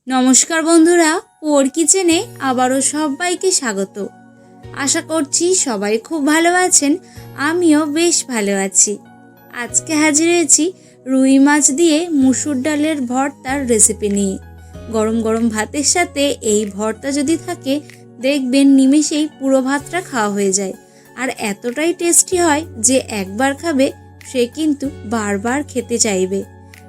নমস্কার বন্ধুরা, পোর কিচেনে আবারও সবাইকে স্বাগত। আশা করছি সবাই খুব ভালো আছেন, আমিও বেশ ভালো আছি। আজকে হাজির হয়েছি রুই মাছ দিয়ে মুসুর ডালের ভর্তার রেসিপি নিয়ে। গরম গরম ভাতের সাথে এই ভর্তা যদি থাকে, দেখবেন নিমেষেই পুরো ভাতটা খাওয়া হয়ে যায়। আর এতটাই টেস্টি হয় যে একবার খাবে সে কিন্তু বারবার খেতে চাইবে।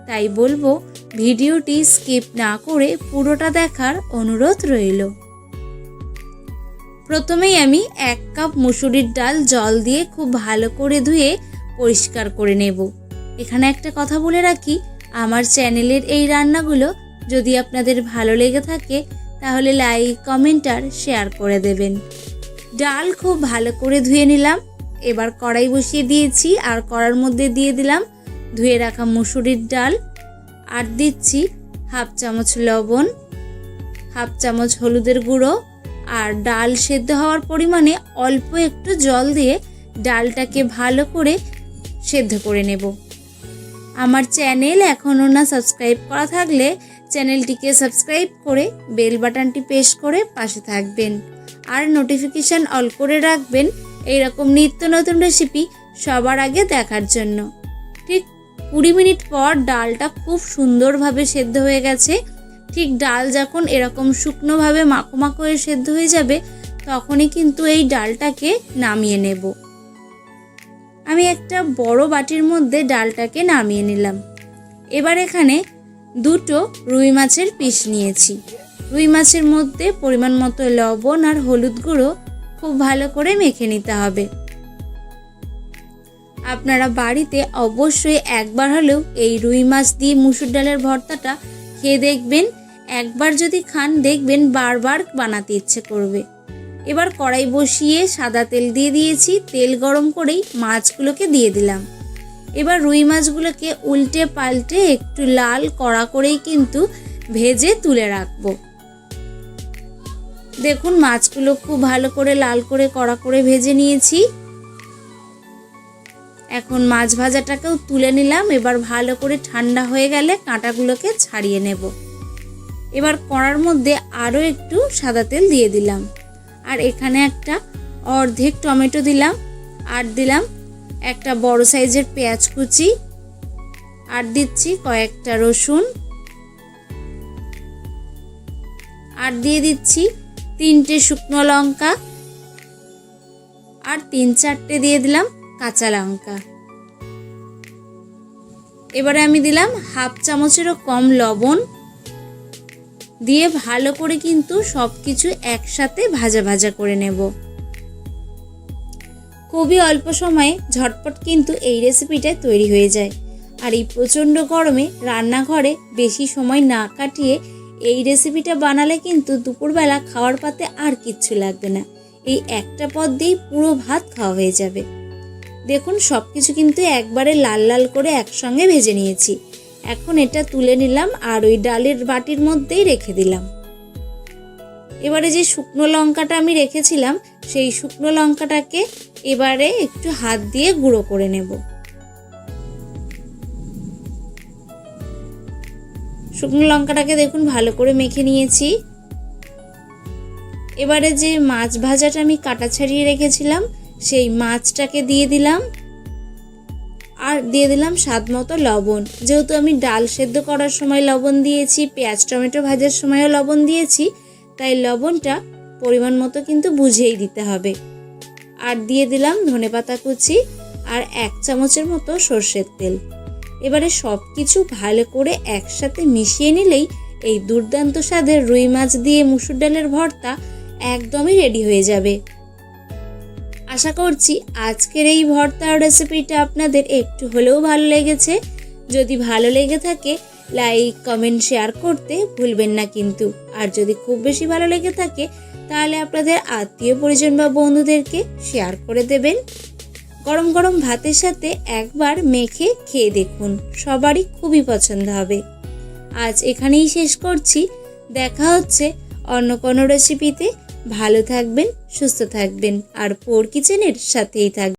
তাই বলবো ভিডিওটি স্কিপ না করে পুরোটা দেখার অনুরোধ রইল। প্রথমেই আমি 1 কাপ মুসুরির ডাল জল দিয়ে খুব ভালো করে ধুয়ে পরিষ্কার করে নেব। এখানে একটা কথা বলে রাখি, আমার চ্যানেলের এই রান্নাগুলো যদি আপনাদের ভালো লেগে থাকে তাহলে লাইক, কমেন্ট আর শেয়ার করে দেবেন। ডাল খুব ভালো করে ধুয়ে নিলাম। এবার কড়াই বসিয়ে দিয়েছি আর কড়ার মধ্যে দিয়ে দিলাম ধুয়ে রাখা মুসুরির ডাল, আর দিচ্ছি 1/2 চামচ লবণ, 1/2 চামচ হলুদের গুঁড়ো, আর ডাল সেদ্ধ হওয়ার পরিমাণে অল্প একটু জল দিয়ে ডালটাকে ভালো করে সেদ্ধ করে নেব। আমার চ্যানেল এখনও না সাবস্ক্রাইব করা থাকলে চ্যানেলটিকে সাবস্ক্রাইব করে বেল বাটনটি প্রেস করে পাশে থাকবেন, আর নোটিফিকেশান অল করে রাখবেন এইরকম নিত্য নতুন রেসিপি সবার আগে দেখার জন্য। ঠিক 20 মিনিট পর ডালটা খুব সুন্দরভাবে সেদ্ধ হয়ে গেছে। ঠিক ডাল যখন এরকম শুকনোভাবে মাখো মাখো হয়ে সেদ্ধ হয়ে যাবে তখনই কিন্তু এই ডালটাকে নামিয়ে নেব। আমি একটা বড় বাটির মধ্যে ডালটাকে নামিয়ে নিলাম। এবার এখানে 2টো রুই মাছের পিস নিয়েছি। রুই মাছের মধ্যে পরিমাণ মতো লবণ আর হলুদ গুঁড়ো খুব ভালো করে মেখে নিতে হবে। আপনারা বাড়িতে অবশ্যই একবার হলেও এই রুই মাছ দিয়ে মুসুর ডালের ভর্তাটা খেয়ে দেখবেন। একবার যদি খান দেখবেন বারবার বানাতে ইচ্ছে করবে। এবার কড়াই বসিয়ে সাদা তেল দিয়ে দিয়েছি। তেল গরম করেই মাছগুলোকে দিয়ে দিলাম। এবার রুই মাছগুলোকে উল্টে পাল্টে একটু লাল কড়া করেই কিন্তু ভেজে তুলে রাখবো। দেখুন মাছগুলো খুব ভালো করে লাল করে কড়া করে ভেজে নিয়েছি। এখন মাছ ভাজাটাকেও তুলে নিলাম। এবার ভালো করে ঠান্ডা হয়ে গেলে কাঁটাগুলোকে ছাড়িয়ে নেব। এবার কড়ার মধ্যে আরও একটু সাদা তেল দিয়ে দিলাম, আর এখানে একটা অর্ধেক টমেটো দিলাম, আর দিলাম একটা বড় সাইজের পেঁয়াজ কুচি, আর দিচ্ছি কয়েকটা রসুন, আর দিয়ে দিচ্ছি 3টে শুকনো লঙ্কা, আর 3-4টে দিয়ে দিলাম কাঁচা লঙ্কা। এবারে আমি দিলাম 1/2 চামচেরও কম লবণ দিয়ে ভালো করে কিন্তু সব কিছু একসাথে ভাজা ভাজা করে নেব। খুবই অল্প সময়ে ঝটপট কিন্তু এই রেসিপিটা তৈরি হয়ে যায়। আর এই প্রচণ্ড গরমে রান্নাঘরে বেশি সময় না কাটিয়ে এই রেসিপিটা বানালে কিন্তু দুপুরবেলা খাওয়ার পাতে আর কিচ্ছু লাগবে না। এই একটা পদ দিয়েই পুরো ভাত খাওয়া হয়ে যাবে। দেখুন সব কিছু কিন্তু একবারে লাল লাল করে একসঙ্গে ভেজে নিয়েছি। এখন এটা তুলে নিলাম আর ওই ডালের বাটির মধ্যেই রেখে দিলাম। এবারে যে শুকনো লঙ্কাটা আমি রেখেছিলাম সেই শুকনো লঙ্কাটাকে এবারে একটু হাত দিয়ে গুঁড়ো করে নেব। শুকনো লঙ্কাটাকে দেখুন ভালো করে মেখে নিয়েছি। এবারে যে মাছ ভাজাটা আমি কাটা ছাড়িয়ে রেখেছিলাম সেই মাছটাকে দিয়ে দিলাম, আর দিয়ে দিলাম স্বাদ মতো লবণ। যেহেতু আমি ডাল সেদ্ধ করার সময় লবণ দিয়েছি, পেঁয়াজ টমেটো ভাজার সময়ও লবণ দিয়েছি, তাই লবণটা পরিমাণ মতো কিন্তু বুঝেই দিতে হবে। আর দিয়ে দিলাম ধনেপাতা কুচি আর 1 চামচের মতো সর্ষের তেল। এবারে সব কিছু ভালো করে একসাথে মিশিয়ে নিলেই এই দুর্দান্ত স্বাদের রুই মাছ দিয়ে মুসুর ডালের ভর্তা একদমই রেডি হয়ে যাবে। আশা করছি আজকের এই ভর্তার রেসিপিটা আপনাদের একটু হলেও ভালো লেগেছে। যদি ভালো লেগে থাকে লাইক, কমেন্ট, শেয়ার করতে ভুলবেন না কিন্তু। আর যদি খুব বেশি ভালো লেগে থাকে তাহলে আপনাদের আত্মীয় পরিজন বা বন্ধুদেরকে শেয়ার করে দেবেন। গরম গরম ভাতের সাথে একবার মেখে খেয়ে দেখুন, সবারই খুবই পছন্দ হবে। আজ এখানেই শেষ করছি। দেখা হচ্ছে অন্য কোনো রেসিপিতে। ভালো থাকবেন, সুস্থ থাকবেন, আর পোর কিচেনের সাথেই থাকবেন।